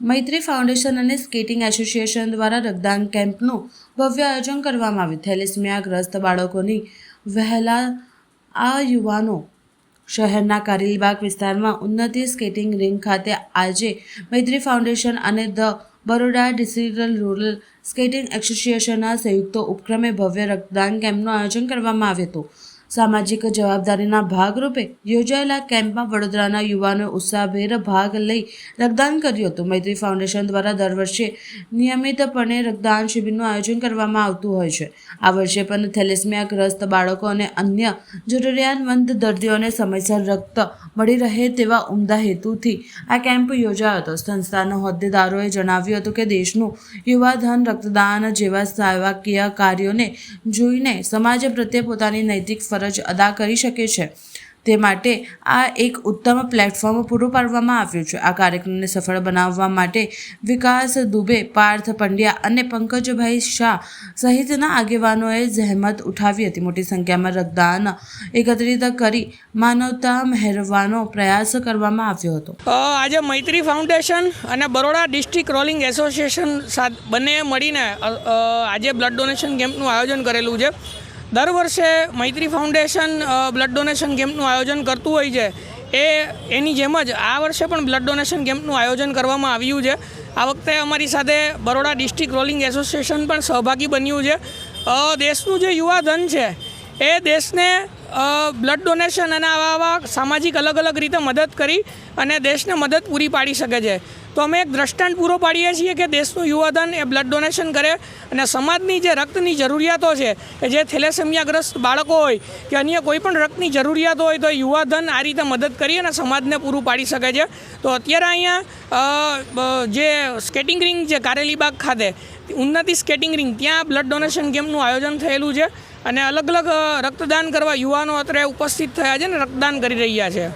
મૈત્રી foundation અને skating association દ્વારા રક્તદાન કેમ્પનું ભવ્ય આયોજન કરવામાં આવ્યું। થેલેસેમિયાગ્રસ્ત બાળકોની વહેલા આ યુવાનો શહેરના કારેલીબાગ વિસ્તારમાં ઉન્નતિ સ્કેટિંગ રિંગ ખાતે આજે મૈત્રી ફાઉન્ડેશન અને the Baroda district rural skating એસોસિએશનના સંયુક્ત ઉપક્રમે ભવ્ય રક્તદાન કેમ્પનું આયોજન કરવામાં આવ્યું હતું। સામાજિક જવાબદારીના ભાગરૂપે યોજાયેલા કેમ્પમાં વડોદરાના યુવાનોએ ઉત્સાહભેર ભાગ લઈ રક્તદાન કર્યું હતું। મૈત્રી ફાઉન્ડેશન દ્વારા દર વર્ષે નિયમિતપણે રક્તદાન શિબિરનું આયોજન કરવામાં આવતું હોય છે। આ વર્ષે પણ થેલેસેમિયાગ્રસ્ત બાળકો અને અન્ય જરૂરિયાતમંદ દર્દીઓને સમયસર રક્ત મળી રહે તેવા ઉમદા હેતુથી આ કેમ્પ યોજાયો હતો। સંસ્થાના હોદ્દેદારોએ જણાવ્યું હતું કે દેશનું યુવાધન રક્તદાન જેવા સેવાકીય કાર્યોને જોઈને સમાજ પ્રત્યે પોતાની નૈતિક ફરજ અદા કરી શકે છે, તે માટે આ એક ઉત્તમ પ્લેટફોર્મ પૂરું પાડવામાં આવ્યું છે। આ કાર્યક્રમને સફળ બનાવવા માટે વિકાસ દુબે, પાર્થ પંડ્યા અને પંકજભાઈ શાહ સહિતના આગેવાનોએ જહેમત ઉઠાવી હતી। મોટી સંખ્યામાં રક્તદાન એકત્રિત કરી માનવતા મહેરવાનો પ્રયાસ કરવામાં આવ્યો હતો। આજે મૈત્રી ફાઉન્ડેશન અને બરોડા ડિસ્ટ્રિક્ટ રોલિંગ એસોસિએશન બંને મળીને આજે બ્લડ ડોનેશન કેમ્પનું આયોજન કરેલું છે। દર વર્ષે મૈત્રી ફાઉન્ડેશન બ્લડ ડોનેશન કેમ્પનું આયોજન કરતું હોય છે એની જેમ જ આ વર્ષે પણ બ્લડ ડોનેશન કેમ્પનું આયોજન કરવામાં આવ્યું છે। આ વખતે અમારી સાથે બરોડા ડિસ્ટ્રિક્ટ રોલિંગ એસોસિએશન પણ સહભાગી બન્યું છે। દેશનું જે યુવાધન છે એ દેશને બ્લડ ડોનેશન અને આવા સામાજિક અલગ અલગ રીતે મદદ કરી અને દેશને મદદ પૂરી પાડી શકે છે। તો અમે એક દ્રષ્ટાંત પૂરો પાડીએ છીએ કે દેશનું યુવાધન એ બ્લડ ડોનેશન કરે અને સમાજની જે રક્તની જરૂરિયાતો છે કે જે થેલેસેમિયાગ્રસ્ત બાળકો હોય કે અન્ય કોઈ પણ રક્તની જરૂરિયાત હોય તો યુવાધન આ રીતે મદદ કરી અને સમાજને પૂરું પાડી શકે છે। તો અત્યારે અહીંયા જે સ્કેટિંગ રિંગ છે કારેલીબાગ ખાતે ઉન્નતિ સ્કેટિંગ રિંગ ત્યાં બ્લડ ડોનેશન કેમ્પનું આયોજન થયેલું છે અને અલગ અલગ રક્તદાન કરવા યુવાનો અત્યારે ઉપસ્થિત થયા છે અને રક્તદાન કરી રહ્યા છે।